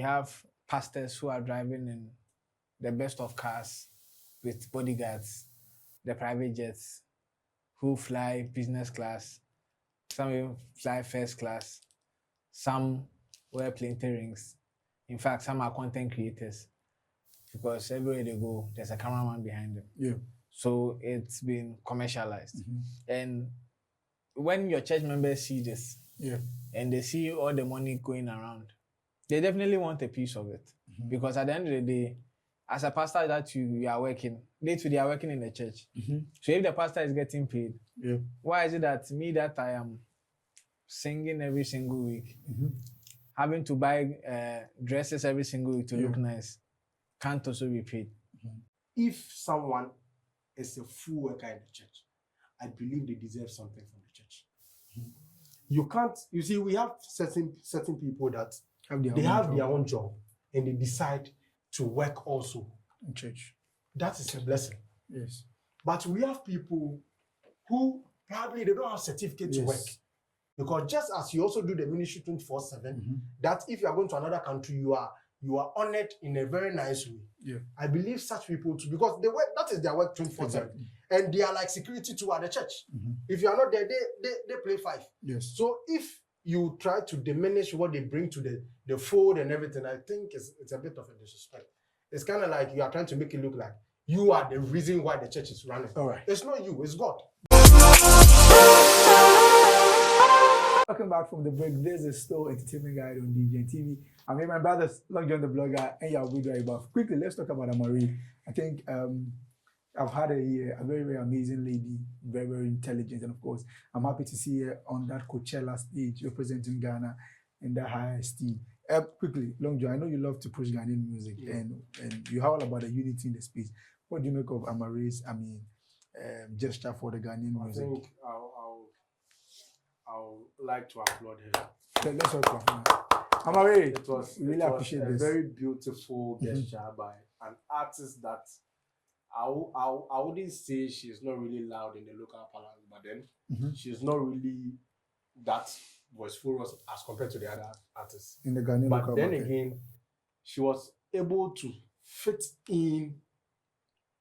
We have pastors who are driving in the best of cars with bodyguards, the private jets, who fly business class. Some even fly first class. Some wear plenty rings. In fact, some are content creators because everywhere they go, there's a cameraman behind them. Yeah. So it's been commercialized. And when your church members see this, and they see all the money going around, they definitely want a piece of it. Because at the end of the day, as a pastor that you are working, they are working in the church. So if the pastor is getting paid, why is it that me that I am singing every single week, having to buy dresses every single week to look nice, can't also be paid? If someone is a full worker in the church, I believe they deserve something from the church. You can't, you see, we have certain people that have their own job and they decide to work also in church. That is a blessing. Yes. But we have people who probably they don't have certificate to work. Because just as you also do the ministry 24/7, that if you are going to another country, you are honored in a very nice way. Yeah. I believe such people too, because they work, that is their work 24/7. Exactly. And they are like security too at the church. If you are not there, they play 5. Yes. So if you try to diminish what they bring to the fold and everything, I think it's a bit of a disrespect. It's kind of like you are trying to make it look like you are the reason why the church is running. All right. It's not you, it's God. Welcome back from the break. This is still Entertainment Guide on DJN TV. I'm here, my brothers, Long John the Blogger, and Yahweh Driver. Quickly, let's talk about Amari. I think I've had a very, very amazing lady, very, very intelligent, and of course, I'm happy to see her on that Coachella stage representing Ghana in that high esteem. Quickly, Long John, I know you love to push Ghanaian music, and you have all about the unity in the space. What do you make of Amari's, gesture for the Ghanaian music? I think I'll like to applaud her. Let's talk about her. Amari, really appreciate a this. very beautiful gesture by an artist that I wouldn't say she's not really loud in the local parlance, but then she's not really that voiceful as compared to the other artists in the Ghanaian but local then market. Again, she was able to fit in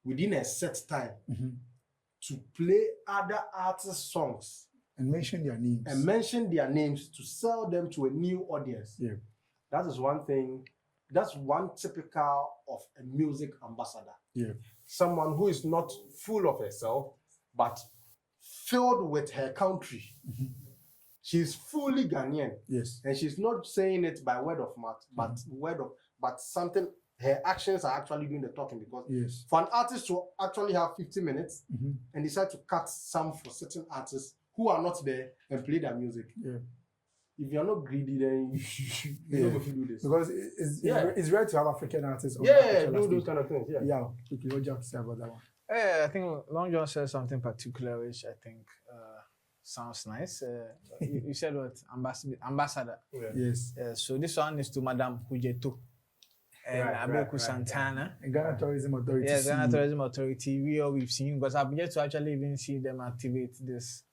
within a set time to play other artists' songs and mention their names to sell them to a new audience. Yeah. That is one thing. That's one typical of a music ambassador. Yeah. Someone who is not full of herself, but filled with her country. She's fully Ghanaian. Yes. And she's not saying it by word of mouth, but something, her actions are actually doing the talking, because for an artist to actually have 50 minutes and decide to cut some for certain artists who are not there and play their music. Yeah. If you're not greedy, then you're not going to do this. Because it's rare to have African artists. Do those kind of things. Yeah. Quickly, what do you have to say about that one? I think Long John said something particular which I think sounds nice. You said what? Ambassador. Yeah. Yes. So this one is to Madame Hujeto and Abeku Santana. Ghana Tourism Authority. Yes, Ghana Tourism Authority. We've seen, because I've yet to actually even see them activate this.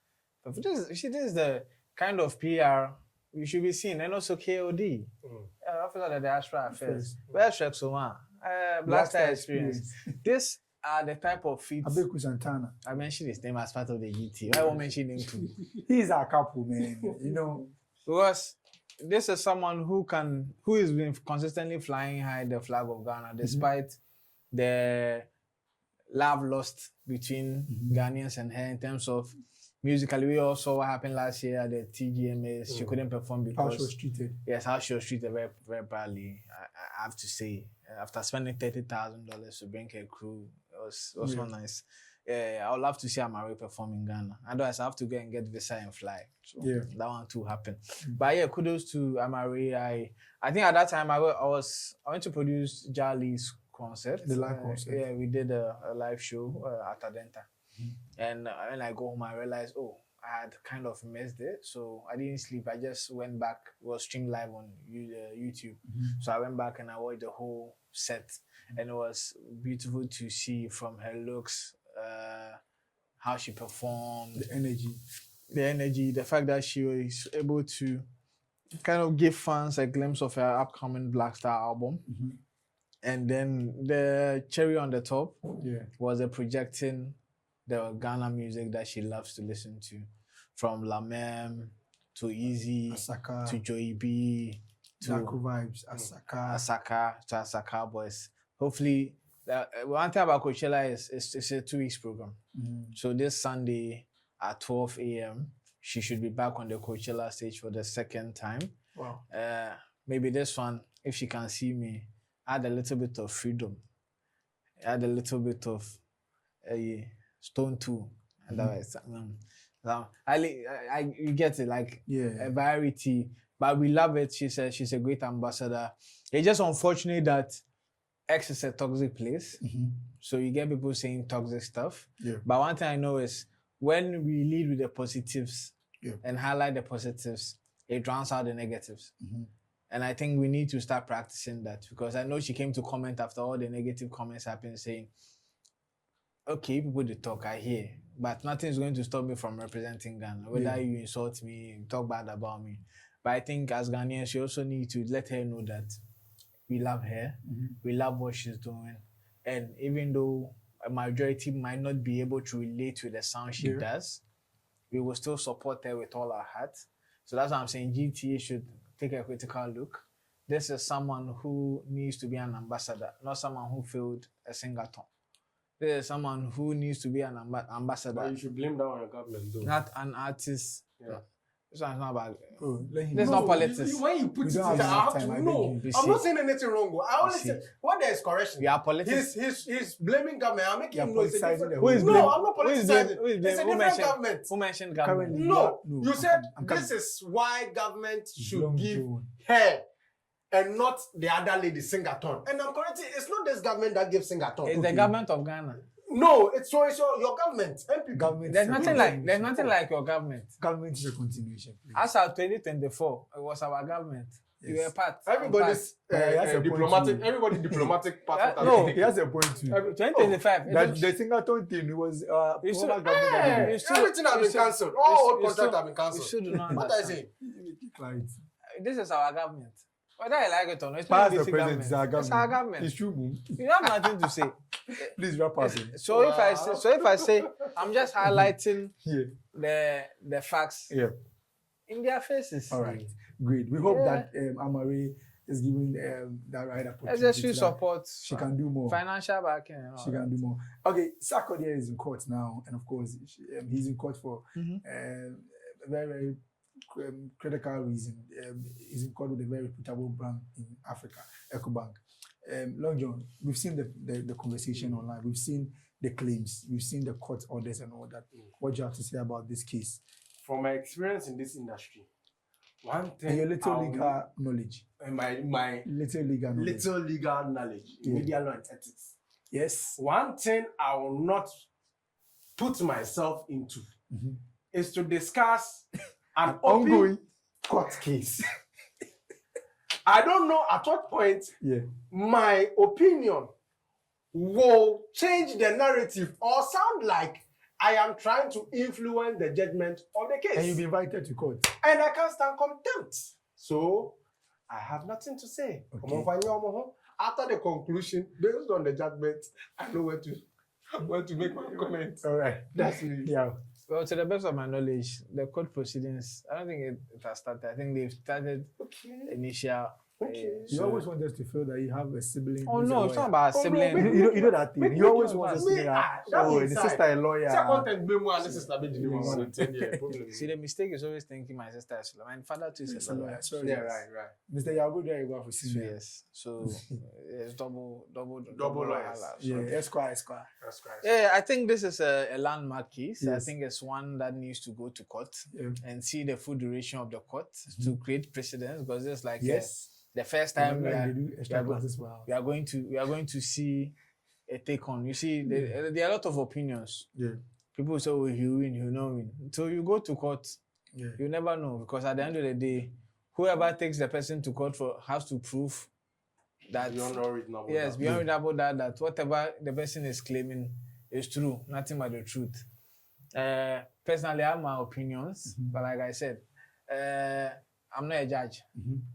But this is the kind of PR we should be seeing, and also KOD. Officer of the Diaspora Affairs. Where's Rexoma? Blaster Experience. These are the type of feats. Abeku Santana. I mentioned his name as part of the GT. I won't mention him too. He's our couple, man. You know. Because this is someone who has been consistently flying high the flag of Ghana, despite the love lost between Ghanaians and her in terms of musically. We also saw what happened last year at the TGMAs. She couldn't perform because how she was treated. Yes, how she was treated very, very badly. I have to say, after spending $30,000 to bring her crew, it was not nice. I would love to see Amari perform in Ghana. Otherwise, I have to go and get visa and fly. So that one too happened. But kudos to Amari. I think at that time I went to produce Jali's concert. The live concert. We did a live show at Adenta. And when I go home, I realized, I had kind of missed it. So I didn't sleep. I just went back. It was streamed live on YouTube. So I went back and I watched the whole set. And it was beautiful to see from her looks, how she performed. The energy, the fact that she was able to kind of give fans a glimpse of her upcoming Black Star album. And then the cherry on the top was projecting the Ghana music that she loves to listen to, from Lamem to Easy Asaka, to Joey B to Jaco Vibes, Asaka Boys. Hopefully, one thing about Coachella is it's a 2 weeks program. So this Sunday at 12 a.m. she should be back on the Coachella stage for the second time. Wow. Maybe this one, if she can see me, add a little bit of freedom, add a little bit of Stone 2. Otherwise, you get it, like a variety. But we love it. She's a great ambassador. It's just unfortunate that X is a toxic place. So you get people saying toxic stuff. But one thing I know is when we lead with the positives and highlight the positives, it drowns out the negatives. And I think we need to start practicing that, because I know she came to comment after all the negative comments happened saying, okay, people do talk, I hear, but nothing's going to stop me from representing Ghana. Whether you insult me, talk bad about me. But I think as Ghanaians, you also need to let her know that we love her, we love what she's doing. And even though a majority might not be able to relate to the sound she does, we will still support her with all our heart. So that's why I'm saying GTA should take a critical look. This is someone who needs to be an ambassador, not someone who failed a sing-a-thon. This is someone who needs to be an ambassador. But you should blame that on your government, though. Not an artist. This one's not about. There's no politics. When you put it in the I'm not saying anything wrong. I only say when there is correction. We are politics. He's blaming government. I'm making him know it's a different. No, I'm not politicizing. It's a different government. Who mentioned government? No, you said this is why government should give her and not the other lady sing-a-thon. And I'm correcting. It's not this government that gives sing-a-thon. It's the government of Ghana. No, it's your government. MP government. There's nothing like your government. Government is a continuation. Please. As of 2024, it was our government. Yes. You were part. Everybody's diplomatic. Everybody diplomatic part. No, he has a point too. 2025. The sing-a-thon thing was everything has been cancelled. All contracts have been cancelled. What I say? This is our government. Whether I like it or not, it's not the government. It's our government. It's true. You have nothing to say. Please wrap up. So if I say, I'm just highlighting the facts in their faces. All right, great. We hope that Amare is giving that right opportunity. SSU support. She can do more. Financial backing. She can do more. Okay, Sarkodie is in court now, and of course, he's in court for very, very critical reason. He's in court with a very reputable bank in Africa, EcoBank. Long John, we've seen the conversation online. We've seen the claims. We've seen the court orders and all that. What do you have to say about this case? From my experience in this industry, one thing. And your little legal knowledge. My little legal knowledge. Little legal knowledge in media law and ethics. Yes. One thing I will not put myself into is to discuss an ongoing court case. I don't know at what point my opinion will change the narrative or sound like I am trying to influence the judgment of the case. And you'll be invited to court. And I can't stand contempt. So I have nothing to say. Okay. After the conclusion, based on the judgment, I know where to make my comments. All right. That's me. Yeah. Well, to the best of my knowledge, the court proceedings, I don't think it has started. I think they've started initial. You always want us to feel that you have a sibling. Oh no, it's not about a sibling. No, you know that thing. You always want us to say, the sister a lawyer. See, the mistake is always thinking my sister is a lawyer. My father too is a lawyer. Yeah, right. Mr. Yago, there you go for senior. Yes. So it's double lawyers. Yeah, Esquire. Yeah, I think this is a landmark case. Yes. I think it's one that needs to go to court and see the full duration of the court to create precedence, because it's like the first time we are going to see a take on. You see, there are a lot of opinions. Yeah. People say, "Oh, he'll win, he'll not win." So you go to court, you never know, because at the end of the day, whoever takes the person to court for has to prove that beyond reasonable doubt that whatever the person is claiming is true, nothing but the truth. Personally, I have my opinions, but like I said, I'm not a judge.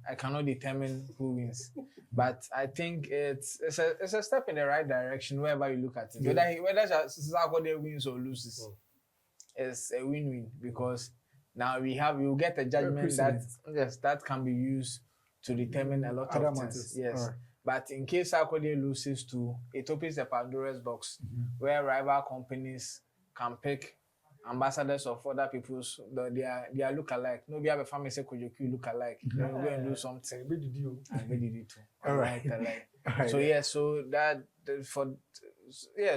I cannot determine who wins. But I think it's a step in the right direction wherever you look at it. Whether Sarkodie wins or loses, it's a win-win because now we'll get a judgment that can be used to determine a lot of things. Yes. Right. But in case Sarkodie loses too, it opens the Pandora's box where rival companies can pick ambassadors of other people's their look-alike. No, we have a family say Kojoku look-alike. Then we go and do something. We did you too. All right. So yeah, so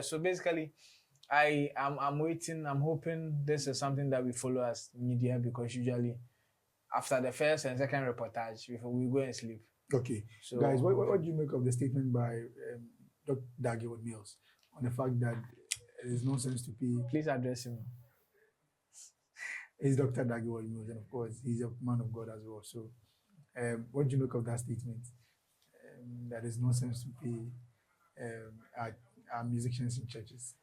so basically, I'm waiting. I'm hoping this is something that we follow as media because usually after the first and second reportage, we go and sleep. Okay, so guys, what do you make of the statement by Dr. Dag Heward-Mills on the fact that there's no sense to pay? Please address him. It's Dr. Dag Heward-Mills, and of course, he's a man of God as well. So, what do you make of that statement? That there's no sense to pay our musicians in churches.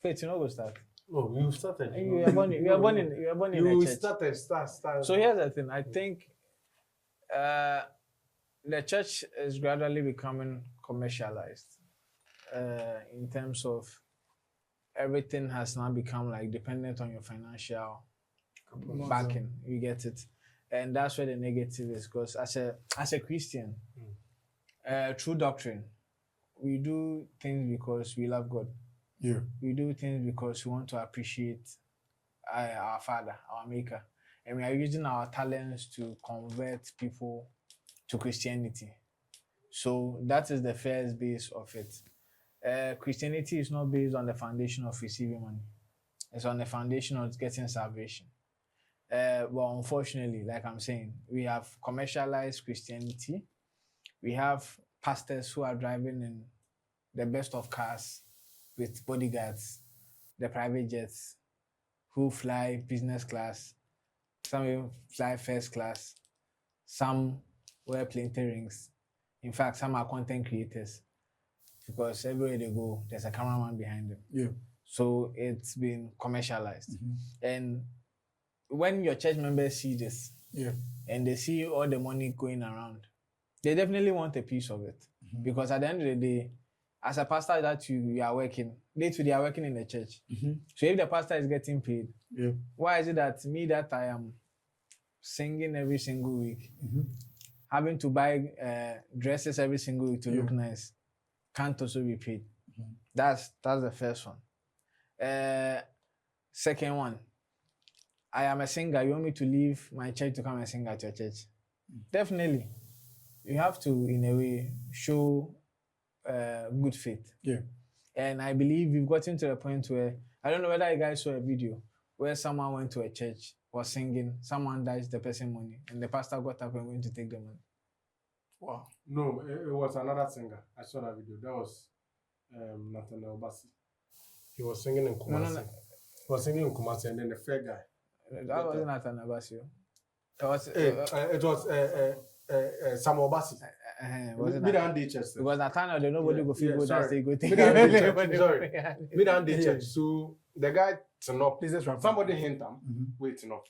Faith, you know what's that? Oh, you started. You are born in a church. Started. So here's the thing. I think the church is gradually becoming commercialized in terms of everything has now become like dependent on your financial backing. You get it, and that's where the negative is. Because as a Christian, true doctrine, we do things because we love God. Yeah, we do things because we want to appreciate our Father, our Maker, and we are using our talents to convert people to Christianity. So that is the first base of it. Christianity is not based on the foundation of receiving money. It's on the foundation of getting salvation. But unfortunately, like I'm saying, we have commercialized Christianity. We have pastors who are driving in the best of cars with bodyguards, the private jets, who fly business class. Some even fly first class. Some wear plenty rings. In fact, some are content creators because everywhere they go, there's a cameraman behind them. Yeah. So it's been commercialized. And when your church members see this, and they see all the money going around, they definitely want a piece of it. Because at the end of the day, as a pastor that you are working, they are working in the church. So if the pastor is getting paid, why is it that me that I am singing every single week, having to buy dresses every single week to look nice, can't also be paid? That's the first one. Second one, I am a singer. You want me to leave my church to come and sing at your church? Definitely. You have to, in a way, show good faith. And I believe we've gotten to a point where, I don't know whether you guys saw a video where someone went to a church, was singing, someone dies the person money, and the pastor got up and went to take the money. Wow. No, it was another singer. I saw that video. That was Nathaniel Bassey. He was singing in Kumasi. No. He was singing in Kumasi, and then the fair guy. That wasn't Nathaniel Bassey. It was Samuel Bassey. Because Nathaniel, nobody go feel good that they go take. Sorry. We don't church. So the guy turned up. Somebody hint him. Wait, enough.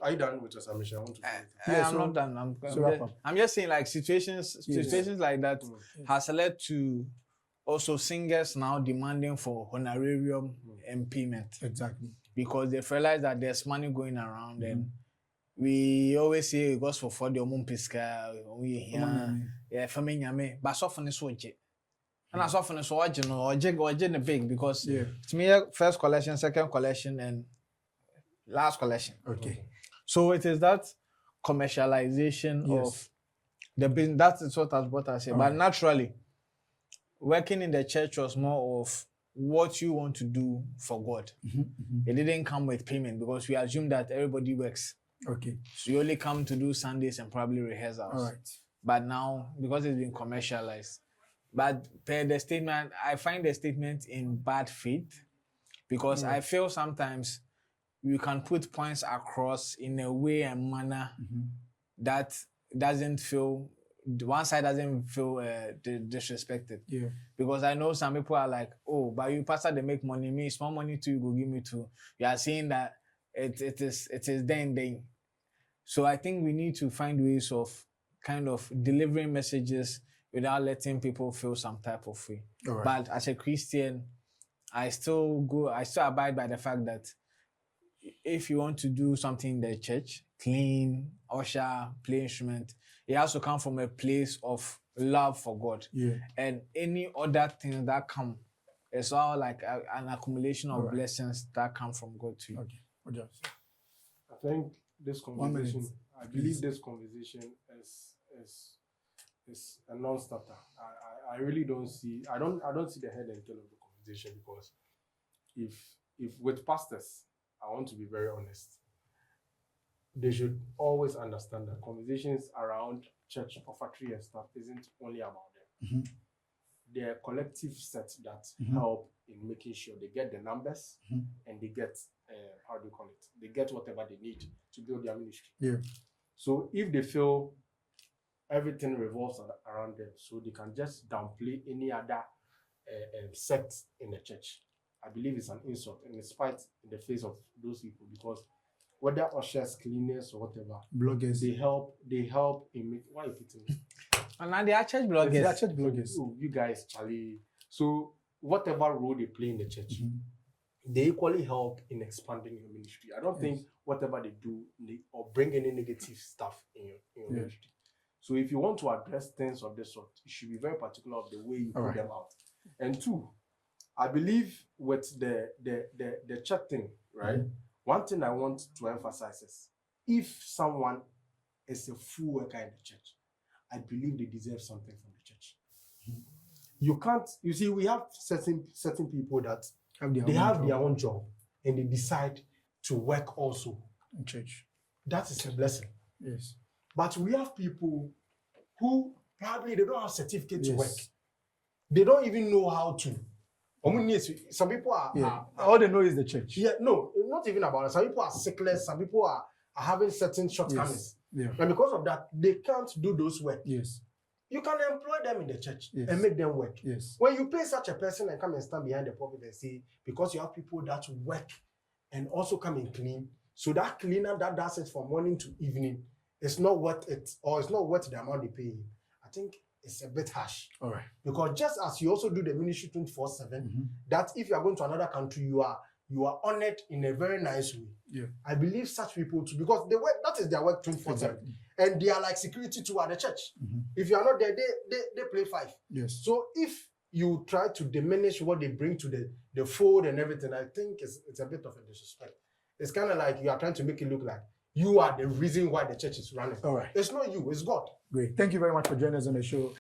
Are you done with your submission? I want to I'm not done. I'm just saying, like, situations like that has led to also singers now demanding for honorarium and payment. Exactly. Because they realize that there's money going around, and we always say it goes for the pisca. But so often it's what and as often as what or the big because to me, first collection, second collection, and last collection. Okay. So it is that commercialization of the business. That is what has brought us here. But naturally, working in the church was more of what you want to do for God. It didn't come with payment because we assume that everybody works. Okay. So you only come to do Sundays and probably rehearsals. All right. But now, because it's been commercialized, but per the statement, I find the statement in bad faith because I feel sometimes you can put points across in a way and manner that doesn't feel, one side doesn't feel disrespected. Because I know some people are like, oh, but you pastor, they make money, me, small money too, you go give me too. You are saying that it is then. So I think we need to find ways of kind of delivering messages without letting people feel some type of way. Right. But as a Christian, I still abide by the fact that if you want to do something in the church, clean, usher, play instrument, it has to come from a place of love for God. Yeah. And any other thing that come, it's all like an accumulation of blessings that come from God to you. Okay. I think this conversation, I believe this conversation is a non-starter. I really don't see, I don't see the head and tail of the conversation, because if with pastors, I want to be very honest, they should always understand that conversations around church offertory and stuff isn't only about them. They're a collective set that help in making sure they get the numbers and they get, how do you call it? They get whatever they need to build their ministry. Yeah. So if they feel everything revolves around them, so they can just downplay any other sect in the church, I believe it's an insult, and it's spite in the face of those people, because whether ushers, cleaners, or whatever, bloggers, they help in making. Why are you hitting me? And now they are church bloggers. They are church bloggers. Oh, you guys, Charlie. So whatever role they play in the church, they equally help in expanding your ministry. I don't think whatever they do or bring any negative stuff in your ministry. So if you want to address things of this sort, you should be very particular of the way you put them out. And two, I believe with the church thing, right? One thing I want to emphasize is, if someone is a full worker in the church, I believe they deserve something from the church. You can't, you see, we have certain people that have their own job and they decide to work also in church. That is a blessing. Yes. But we have people who probably they don't have certificate to work. They don't even know how to. Some people are all they know is the church. Yeah, no, not even about it. Some people are sickless, some people are having certain shortcomings. Yeah. And because of that, they can't do those work. Yes. You can employ them in the church and make them work. Yes. When you pay such a person and come and stand behind the pulpit and say, because you have people that work and also come and clean, so that cleaner that does it from morning to evening, it's not worth it, or it's not worth the amount they pay him. I think it's a bit harsh. All right. Because just as you also do the ministry 24/7, that if you are going to another country, you are honored in a very nice way. Yeah. I believe such people too, because they work, that is their work 24/7. Exactly. And they are like security too at the church. If you are not there, they play 5. Yes. So if you try to diminish what they bring to the fold and everything, I think it's a bit of a disrespect. It's kind of like you are trying to make it look like you are the reason why the church is running. All right. It's not you, it's God. Great. Thank you very much for joining us on the show.